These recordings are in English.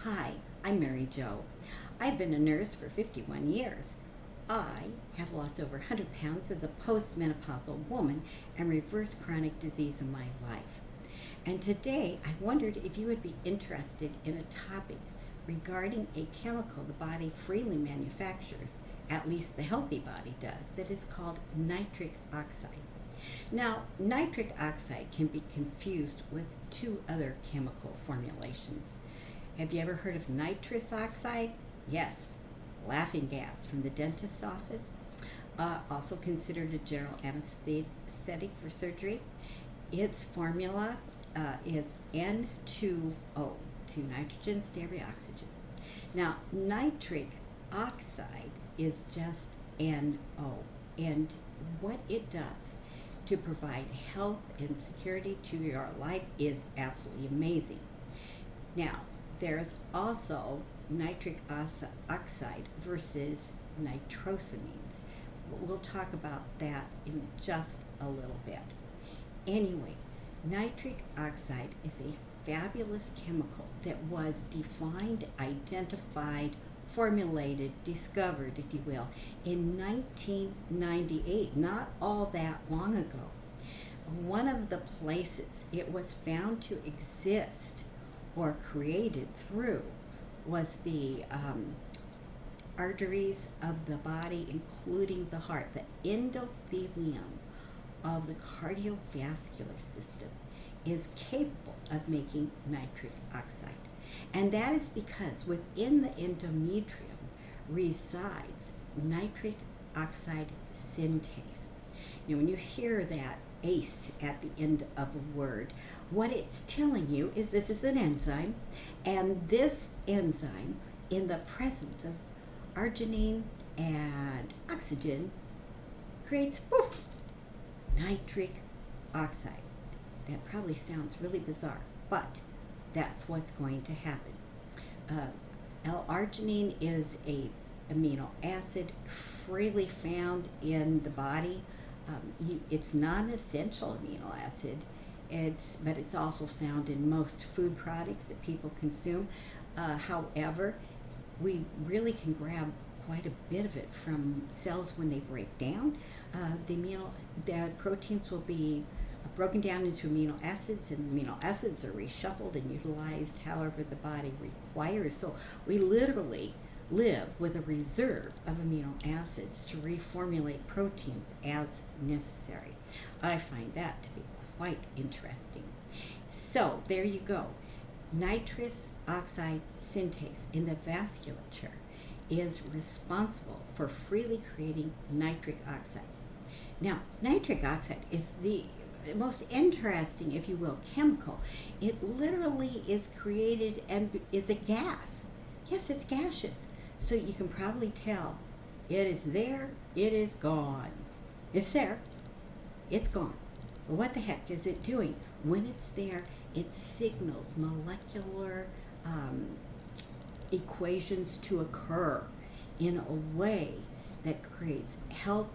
Hi, I'm Mary Jo. I've been a nurse for 51 years. I have lost over 100 pounds as a postmenopausal woman and reversed chronic disease in my life. And today I wondered if you would be interested in a topic regarding a chemical the body freely manufactures, at least the healthy body does, that is called nitric oxide. Now, nitric oxide can be confused with two other chemical formulations. Have you ever heard of nitrous oxide? Yes, laughing gas from the dentist's office. Also considered a general anesthetic for surgery. Its formula is N2O, 2 nitrogen, stereoxygen. Now, nitric oxide is just NO, and what it does to provide health and security to your life is absolutely amazing. Now, there's also nitric oxide versus nitrosamines. We'll talk about that in just a little bit. Anyway, nitric oxide is a fabulous chemical that was defined, identified, formulated, discovered, if you will, in 1998, not all that long ago. One of the places it was found to exist or created through was the arteries of the body, including the heart. The endothelium of the cardiovascular system is capable of making nitric oxide. And that is because within the endometrium resides nitric oxide synthase. Now, when you hear that ACE at the end of a word, what it's telling you is this is an enzyme, and this enzyme, in the presence of arginine and oxygen, creates nitric oxide. That probably sounds really bizarre, but that's what's going to happen. L-arginine is a amino acid freely found in the body. It's non-essential amino acid, but it's also found in most food products that people consume. However, we really can grab quite a bit of it from cells when they break down. The proteins will be broken down into amino acids, and amino acids are reshuffled and utilized however the body requires. So we literally live with a reserve of amino acids to reformulate proteins as necessary. I find that to be quite interesting. So there you go. Nitrous oxide synthase in the vasculature is responsible for freely creating nitric oxide. Now, nitric oxide is the most interesting, if you will, chemical. It literally is created and is a gas. Yes, it's gaseous. So you can probably tell it is there, it is gone. It's there, it's gone. What the heck is it doing? When it's there, it signals molecular equations to occur in a way that creates health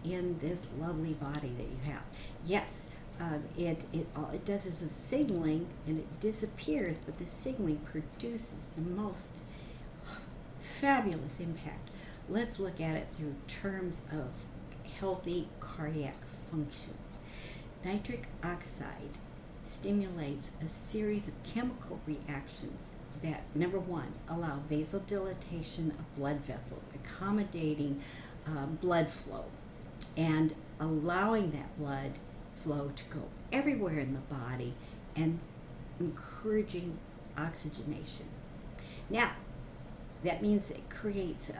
in this lovely body that you have. Yes, all it does is a signaling, and it disappears, but the signaling produces the most fabulous impact. Let's look at it through terms of healthy cardiac function. Nitric oxide stimulates a series of chemical reactions that, number one, allow vasodilatation of blood vessels, accommodating blood flow, and allowing that blood flow to go everywhere in the body and encouraging oxygenation. Now, that means it creates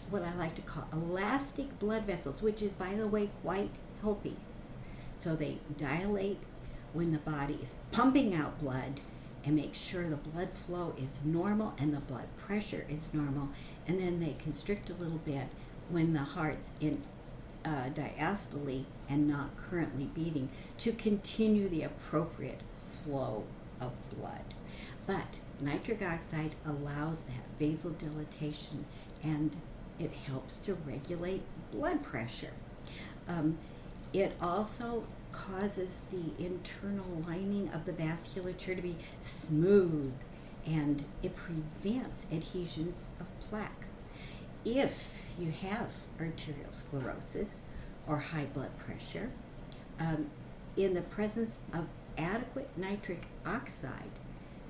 what I like to call elastic blood vessels, which is, by the way, quite healthy. So they dilate when the body is pumping out blood and make sure the blood flow is normal and the blood pressure is normal, and then they constrict a little bit when the heart's in diastole and not currently beating, to continue the appropriate flow of blood. But nitric oxide allows that vasodilatation, and it helps to regulate blood pressure. It also causes the internal lining of the vasculature to be smooth and it prevents adhesions of plaque. If you have arterial sclerosis or high blood pressure, in the presence of adequate nitric oxide,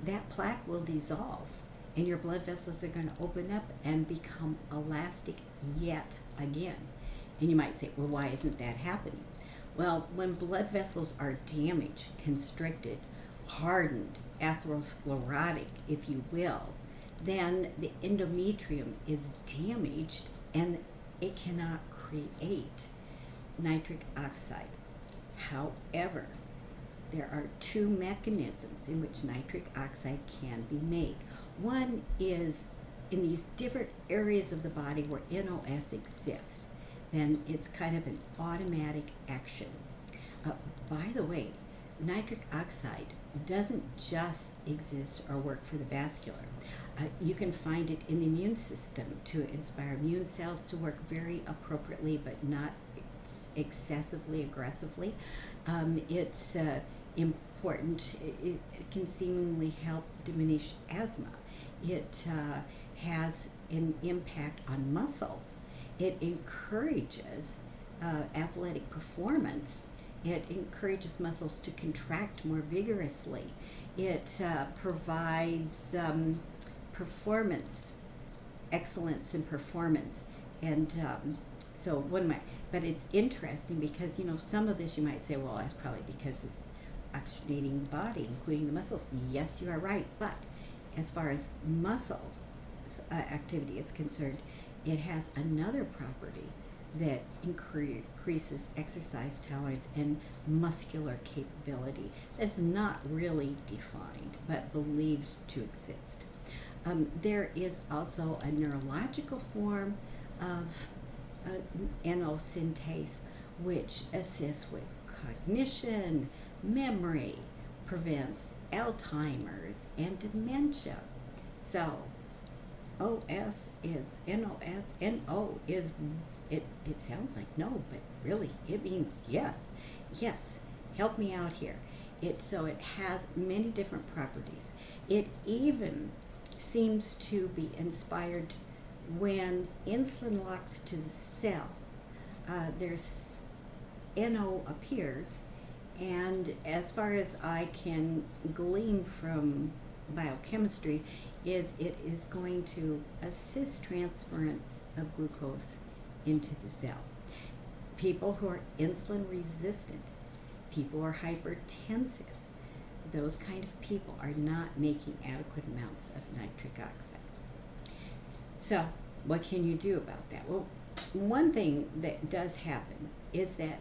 that plaque will dissolve and your blood vessels are going to open up and become elastic yet again. And you might say, well, why isn't that happening? Well, when blood vessels are damaged, constricted, hardened, atherosclerotic, if you will, then the endometrium is damaged and it cannot create nitric oxide. However, there are two mechanisms in which nitric oxide can be made. One is in these different areas of the body where NOS exists, then it's kind of an automatic action. By the way, nitric oxide doesn't just exist or work for the vascular. You can find it in the immune system to inspire immune cells to work very appropriately but not excessively aggressively. It's important. It can seemingly help diminish asthma. It has an impact on muscles. It encourages athletic performance. It encourages muscles to contract more vigorously. It provides performance, excellence in performance. And so but it's interesting because, some of this you might say, well, that's probably because it's oxygenating the body, including the muscles. Yes, you are right. But as far as muscle activity is concerned, it has another property that increases exercise tolerance and muscular capability that's not really defined but believed to exist. There is also a neurological form of NO synthase which assists with cognition, memory, prevents Alzheimer's and dementia. So OS is NOS, NO is, it sounds like no, but really it means yes. Yes, help me out here. So it has many different properties. It even seems to be inspired when insulin locks to the cell. There's NO appears, and as far as I can glean from biochemistry, it is going to assist transference of glucose into the cell. People who are insulin resistant, people who are hypertensive, those kind of people are not making adequate amounts of nitric oxide. So what can you do about that? Well, one thing that does happen is that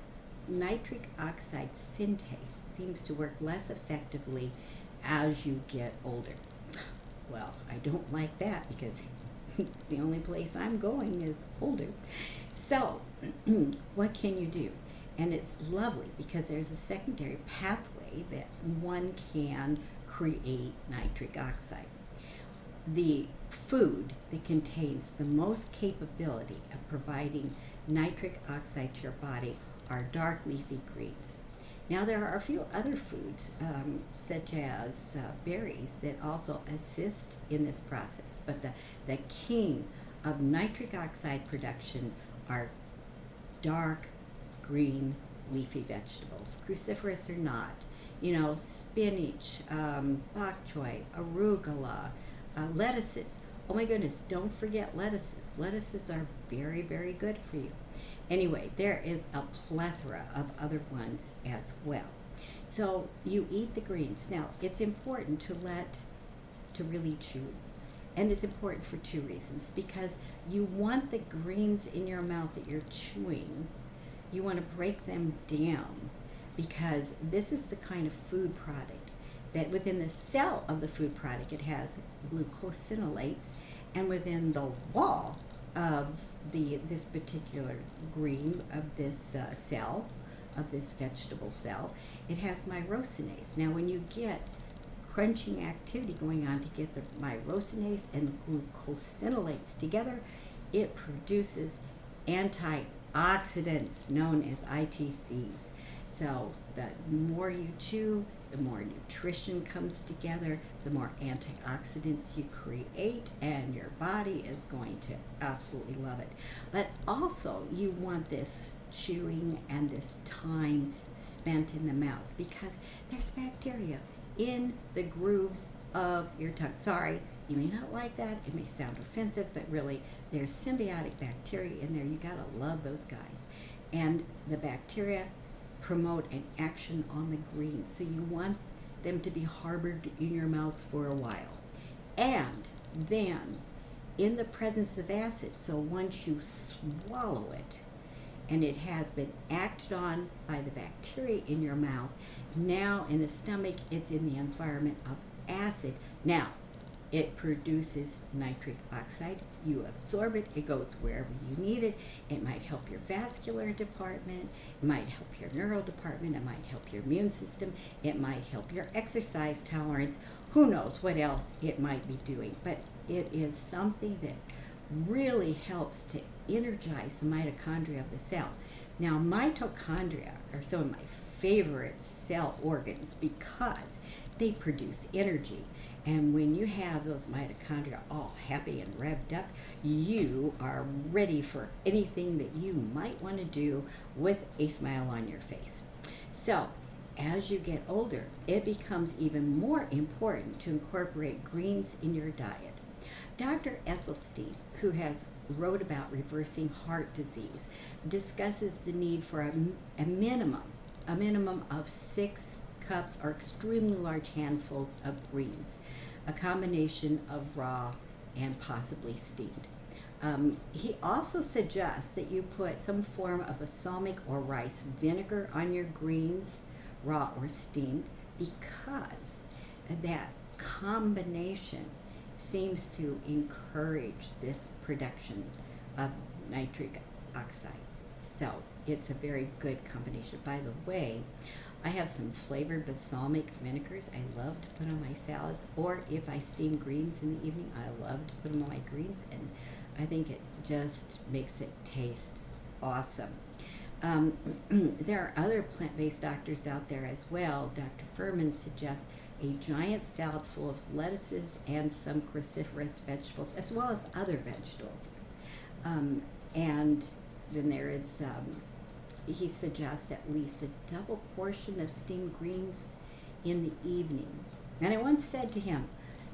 nitric oxide synthase seems to work less effectively as you get older. Well, I don't like that because it's the only place I'm going is older. So what can you do? And it's lovely because there's a secondary pathway that one can create nitric oxide. The food that contains the most capability of providing nitric oxide to your body are dark leafy greens. Now there are a few other foods, such as berries, that also assist in this process, but the king of nitric oxide production are dark green leafy vegetables, cruciferous or not. Spinach, bok choy, arugula, lettuces. Oh my goodness, don't forget lettuces. Lettuces are very, very good for you. Anyway, there is a plethora of other ones as well. So you eat the greens. Now, it's important to really chew. And it's important for two reasons. Because you want the greens in your mouth that you're chewing, you want to break them down, because this is the kind of food product that within the cell of the food product, it has glucosinolates, and within the wall of this particular green of this cell, of this vegetable cell, it has myrosinase. Now when you get crunching activity going on to get the myrosinase and glucosinolates together, it produces antioxidants known as ITCs. So the more you chew, the more nutrition comes together, the more antioxidants you create, and your body is going to absolutely love it. But also, you want this chewing and this time spent in the mouth because there's bacteria in the grooves of your tongue. Sorry, you may not like that. It may sound offensive, but really, there's symbiotic bacteria in there. You gotta love those guys. And the bacteria promote an action on the greens. So you want them to be harbored in your mouth for a while. And then, in the presence of acid, so once you swallow it, and it has been acted on by the bacteria in your mouth, now in the stomach, it's in the environment of acid. Now, it produces nitric oxide. You absorb it. It goes wherever you need it. It might help your vascular department. It might help your neural department. It might help your immune system. It might help your exercise tolerance. Who knows what else it might be doing. But it is something that really helps to energize the mitochondria of the cell. Now, mitochondria are some of my favorite cell organs because they produce energy. And when you have those mitochondria all happy and revved up, you are ready for anything that you might want to do with a smile on your face. So, as you get older, it becomes even more important to incorporate greens in your diet. Dr. Esselstyn, who has wrote about reversing heart disease, discusses the need for a minimum of 6 cups or extremely large handfuls of greens, a combination of raw and possibly steamed. He also suggests that you put some form of balsamic or rice vinegar on your greens, raw or steamed, because that combination seems to encourage this production of nitric oxide. So it's a very good combination. By the way, I have some flavored balsamic vinegars I love to put on my salads, or if I steam greens in the evening, I love to put them on my greens, and I think it just makes it taste awesome. There are other plant-based doctors out there as well. Dr. Furman suggests a giant salad full of lettuces and some cruciferous vegetables, as well as other vegetables. And then there is, he suggests at least a double portion of steamed greens in the evening. And I once said to him,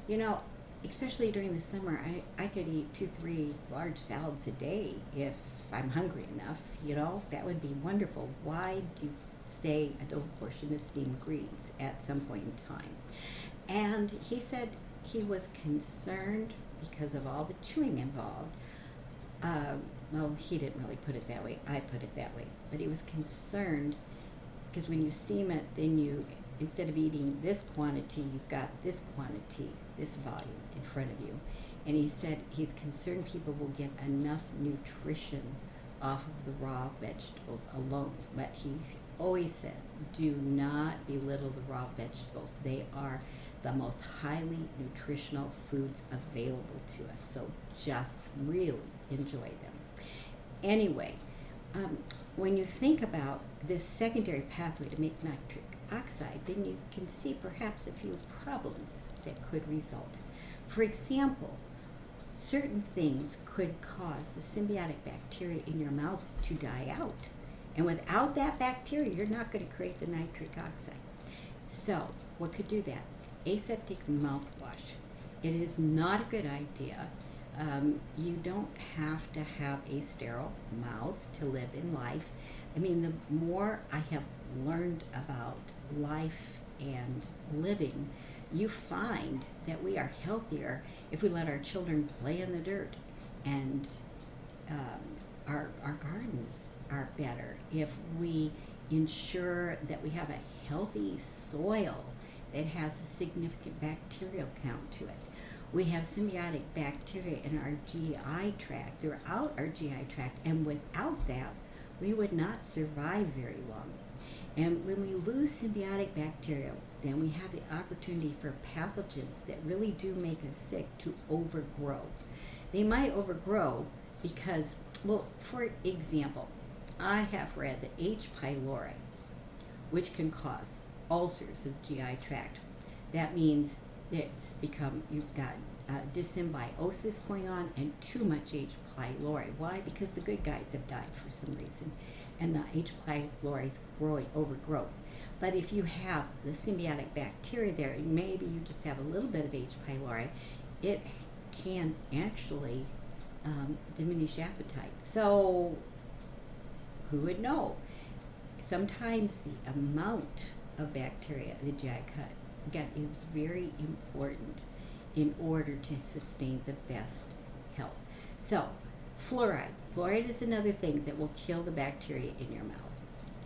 you know, especially during the summer, I could eat 2-3 large salads a day if I'm hungry enough, you know, that would be wonderful. Why do you say a double portion of steamed greens at some point in time? And he said he was concerned because of all the chewing involved. Well, he didn't really put it that way. I put it that way. But he was concerned because when you steam it, then you, instead of eating this quantity, you've got this quantity, this volume in front of you. And he said he's concerned people will get enough nutrition off of the raw vegetables alone. But he always says, do not belittle the raw vegetables. They are the most highly nutritional foods available to us. So just really enjoy them. Anyway, when you think about this secondary pathway to make nitric oxide, then you can see perhaps a few problems that could result. For example, certain things could cause the symbiotic bacteria in your mouth to die out. And without that bacteria, you're not going to create the nitric oxide. So, what could do that? Aseptic mouthwash. It is not a good idea. You don't have to have a sterile mouth to live in life. I mean, the more I have learned about life and living, you find that we are healthier if we let our children play in the dirt, and our gardens are better if we ensure that we have a healthy soil that has a significant bacterial count to it. We have symbiotic bacteria in our GI tract, throughout our GI tract, and without that, we would not survive very long. And when we lose symbiotic bacteria, then we have the opportunity for pathogens that really do make us sick to overgrow. They might overgrow because, well, for example, I have read that H. pylori, which can cause ulcers of the GI tract. That means you've got dyssymbiosis going on and too much H. pylori. Why? Because the good guys have died for some reason, and the H. pylori is growing overgrowth. But if you have the symbiotic bacteria there, maybe you just have a little bit of H. pylori, it can actually diminish appetite. So who would know? Sometimes the amount of bacteria in the GI gut is very important in order to sustain the best health. So fluoride. Fluoride is another thing that will kill the bacteria in your mouth.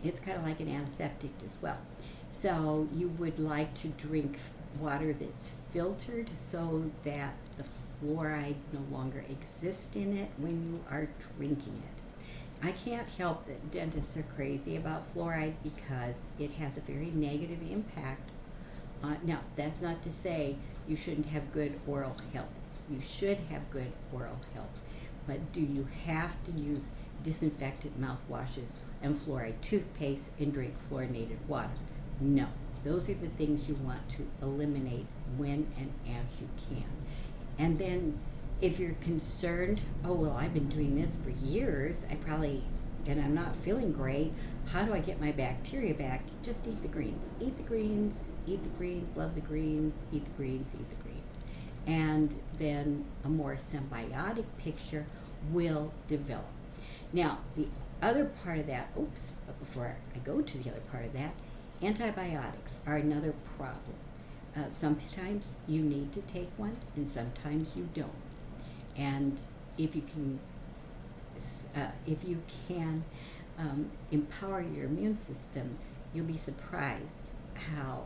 It's kind of like an anesthetic as well. So you would like to drink water that's filtered so that the fluoride no longer exists in it when you are drinking it. I can't help that dentists are crazy about fluoride because it has a very negative impact. Now, that's not to say you shouldn't have good oral health. You should have good oral health. But do you have to use disinfectant mouthwashes and fluoride toothpaste and drink fluorinated water? No. Those are the things you want to eliminate when and as you can. And then if you're concerned, oh, well, I've been doing this for years, and I'm not feeling great, how do I get my bacteria back? Just eat the greens. Eat the greens, eat the greens, love the greens, eat the greens, eat the greens. And then a more symbiotic picture will develop. Now, the other part of that, but before I go to the other part of that, antibiotics are another problem. Sometimes you need to take one, and sometimes you don't. And if you can empower your immune system, you'll be surprised how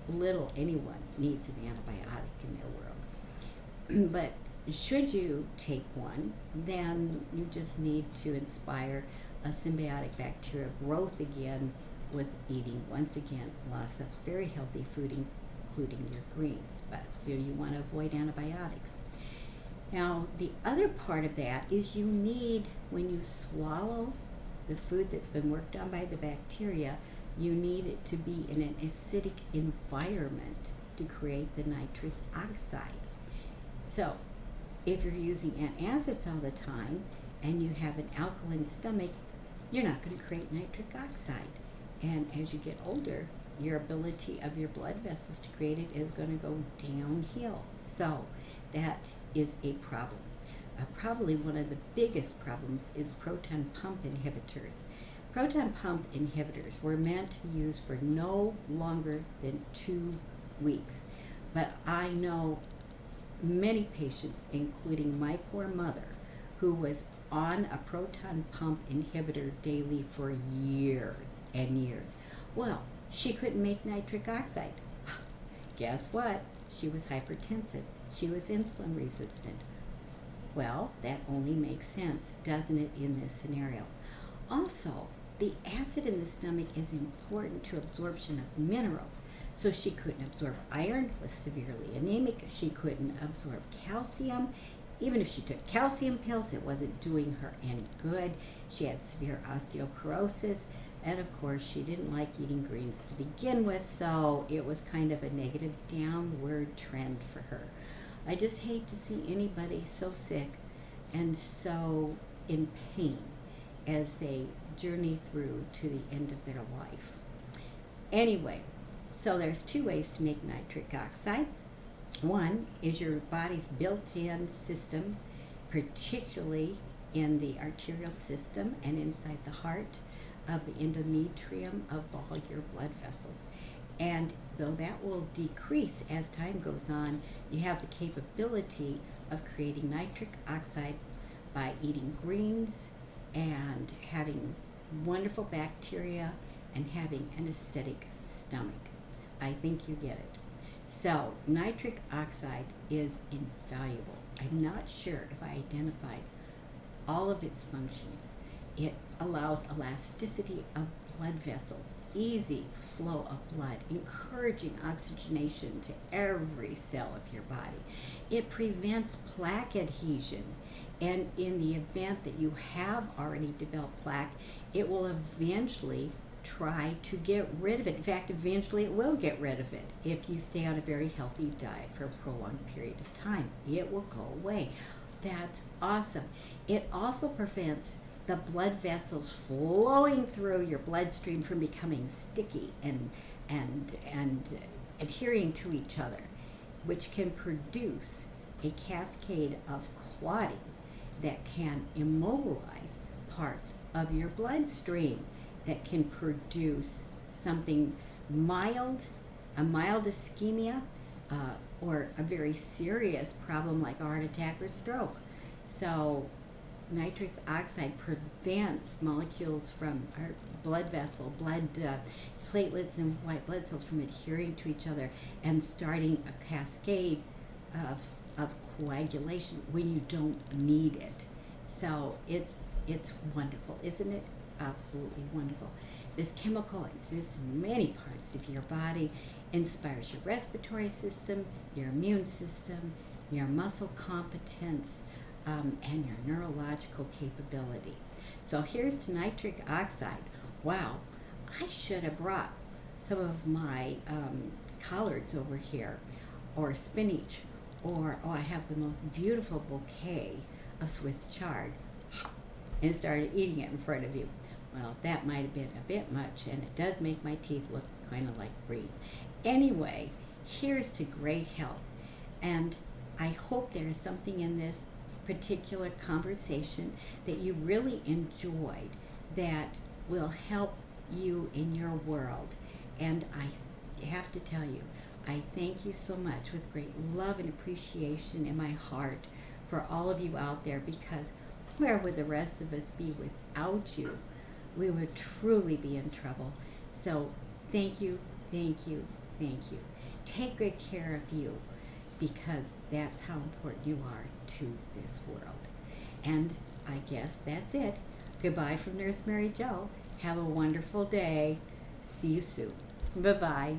little anyone needs an antibiotic in their world. But should you take one, then you just need to inspire a symbiotic bacterial growth again with eating, once again, lots of very healthy food, including your greens. But so you want to avoid antibiotics. Now, the other part of that is you need, when you swallow the food that's been worked on by the bacteria, you need it to be in an acidic environment to create the nitrous oxide. So, if you're using antacids all the time and you have an alkaline stomach, you're not going to create nitric oxide. And as you get older, your ability of your blood vessels to create it is going to go downhill. So that is a problem. Probably one of the biggest problems is proton pump inhibitors. Proton pump inhibitors were meant to be used for no longer than 2 weeks. But I know many patients, including my poor mother, who was on a proton pump inhibitor daily for years and years. Well, she couldn't make nitric oxide. Guess what? She was hypertensive. She was insulin resistant. Well, that only makes sense, doesn't it, in this scenario? Also, the acid in the stomach is important to absorption of minerals. So she couldn't absorb iron, was severely anemic. She couldn't absorb calcium. Even if she took calcium pills, it wasn't doing her any good. She had severe osteoporosis. And of course, she didn't like eating greens to begin with, so it was kind of a negative downward trend for her. I just hate to see anybody so sick and so in pain as they journey through to the end of their life. Anyway, so there's 2 ways to make nitric oxide. One is your body's built-in system, particularly in the arterial system and inside the heart, of the endometrium of all your blood vessels. And though that will decrease as time goes on, you have the capability of creating nitric oxide by eating greens and having wonderful bacteria and having an acidic stomach. I think you get it. So nitric oxide is invaluable. I'm not sure if I identified all of its functions. It allows elasticity of blood vessels, easy flow of blood, encouraging oxygenation to every cell of your body. It prevents plaque adhesion, and in the event that you have already developed plaque, it will eventually try to get rid of it. In fact, eventually it will get rid of it. If you stay on a very healthy diet for a prolonged period of time, it will go away. That's awesome. It also prevents the blood vessels flowing through your bloodstream from becoming sticky and adhering to each other, which can produce a cascade of clotting that can immobilize parts of your bloodstream, that can produce something mild, a mild ischemia, or a very serious problem like a heart attack or stroke. So nitrous oxide prevents molecules from our blood platelets and white blood cells from adhering to each other and starting a cascade of coagulation when you don't need it. So it's wonderful, isn't it? Absolutely wonderful. This chemical exists in many parts of your body, inspires your respiratory system, your immune system, your muscle competence, and your neurological capability. So here's to nitric oxide. Wow, I should have brought some of my collards over here, or spinach, or I have the most beautiful bouquet of Swiss chard, and started eating it in front of you. Well, that might have been a bit much, and it does make my teeth look kind of like green. Anyway, here's to great health, and I hope there is something in this particular conversation that you really enjoyed that will help you in your world. And I have to tell you, I thank you so much with great love and appreciation in my heart for all of you out there, because where would the rest of us be without you? We would truly be in trouble. So thank you, thank you, thank you. Take good care of you, because that's how important you are to this world. And I guess that's it. Goodbye from Nurse Mary Jo. Have a wonderful day. See you soon. Bye-bye.